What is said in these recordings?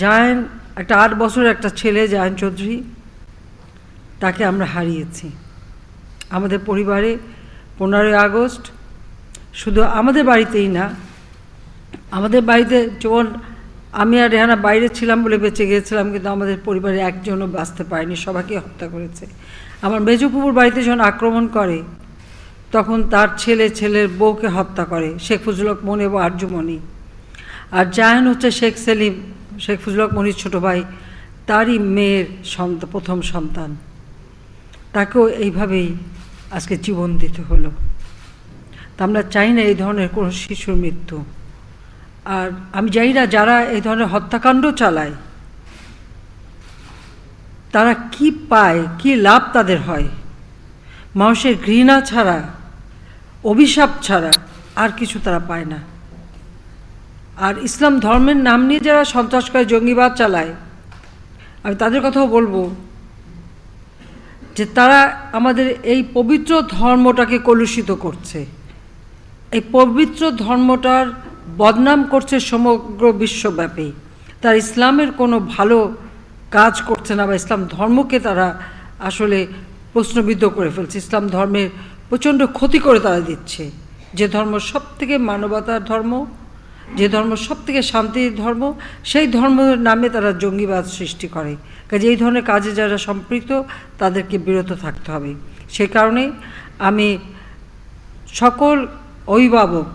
জায়ান একটা 8 বছরের একটা ছেলে, জায়ান চৌধুরী, তাকে আমরা হারিয়েছি। আমাদের পরিবারে 15ই আগস্ট শুধু আমাদের বাড়িতেই না, আমাদের বাড়িতে যেমন আমি আর রেহানা বাইরে ছিলাম বলে বেঁচে গিয়েছিলাম, কিন্তু আমাদের পরিবারে একজনও বাঁচতে পারেনি, সবাইকে হত্যা করেছে। আমার মেজপুকুর বাড়িতে যখন আক্রমণ করে তখন তার ছেলের বউকে হত্যা করে, শেখ ফজলুল হক মনি এবং আরজুমণি। আর জায়ান হচ্ছে শেখ সেলিম, শেখ ফজলুল হক মনির ছোটো ভাই, তারই মেয়ের প্রথম সন্তান। তাকেও এইভাবেই আজকে জীবন দিতে হলো। তা আমরা চাই না এই ধরনের কোনো শিশুর মৃত্যু। আর আমি জানি না যারা এই ধরনের হত্যাকাণ্ড চালায় তারা কি পায়, কি লাভ তাদের হয়। মানুষের ঘৃণা ছাড়া, অভিশাপ ছাড়া আর কিছু তারা পায় না। আর ইসলাম ধর্মের নাম নিয়ে যারা সন্ত্রাস করে, জঙ্গিবাদ চালায়, আমি তাদের কথাও বলবো যে তারা আমাদের এই পবিত্র ধর্মটাকে কলুষিত করছে, এই পবিত্র ধর্মটার বদনাম করছে সমগ্র বিশ্বব্যাপী। তার ইসলামের কোনো ভালো কাজ করছে না, বা ইসলাম ধর্মকে তারা আসলে প্রশ্নবিদ্ধ করে ফেলছে। ইসলাম ধর্মের প্রচণ্ড ক্ষতি করে তারা দিচ্ছে। যে ধর্ম সবথেকে মানবতার ধর্ম, যে ধর্ম সবথেকে শান্তির ধর্ম, সেই ধর্মের নামে তারা জঙ্গিবাদ সৃষ্টি করে। কাজে এই ধরনের কাজে যারা সম্পৃক্ত তাদেরকে বিরত থাকতে হবে। সেই কারণে আমি সকল অভিভাবক,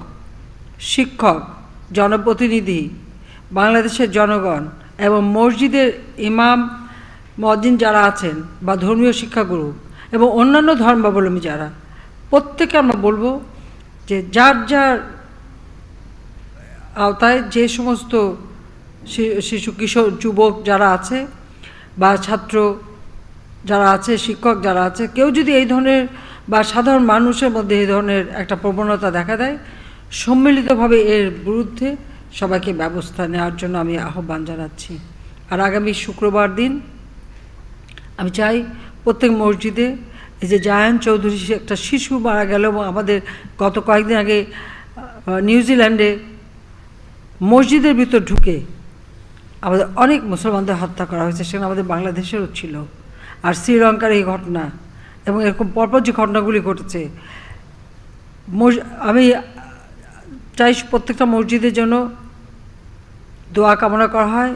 শিক্ষক, জনপ্রতিনিধি, বাংলাদেশের জনগণ এবং মসজিদের ইমাম মুয়াজ্জিন যারা আছেন বা ধর্মীয় শিক্ষাগুরু এবং অন্যান্য ধর্মাবলম্বী যারা, প্রত্যেকে আমরা বলবো যে যার যার আওতায় যে সমস্ত শিশু, কিশোর, যুবক যারা আছে বা ছাত্র যারা আছে, শিক্ষক যারা আছে, কেউ যদি এই ধরনের বা সাধারণ মানুষের মধ্যে এই ধরনের একটা প্রবণতা দেখা দেয়, সম্মিলিতভাবে এর বিরুদ্ধে সবাইকে ব্যবস্থা নেওয়ার জন্য আমি আহ্বান জানাচ্ছি। আর আগামী শুক্রবার দিন আমি চাই প্রত্যেক মসজিদে, এই যে জায়ান চৌধুরী একটা শিশু মারা গেল, এবং আমাদের গত কয়েকদিন আগে নিউজিল্যান্ডে মসজিদের ভিতর ঢুকে আমাদের অনেক মুসলমানদের হত্যা করা হয়েছে, সেখানে আমাদের বাংলাদেশেরও ছিল। আর শ্রীলঙ্কার এই ঘটনা এবং এরকম পরপর যে ঘটনাগুলি ঘটেছে, আমি চাই প্রত্যেকটা মসজিদের জন্য দোয়া কামনা করা হয়।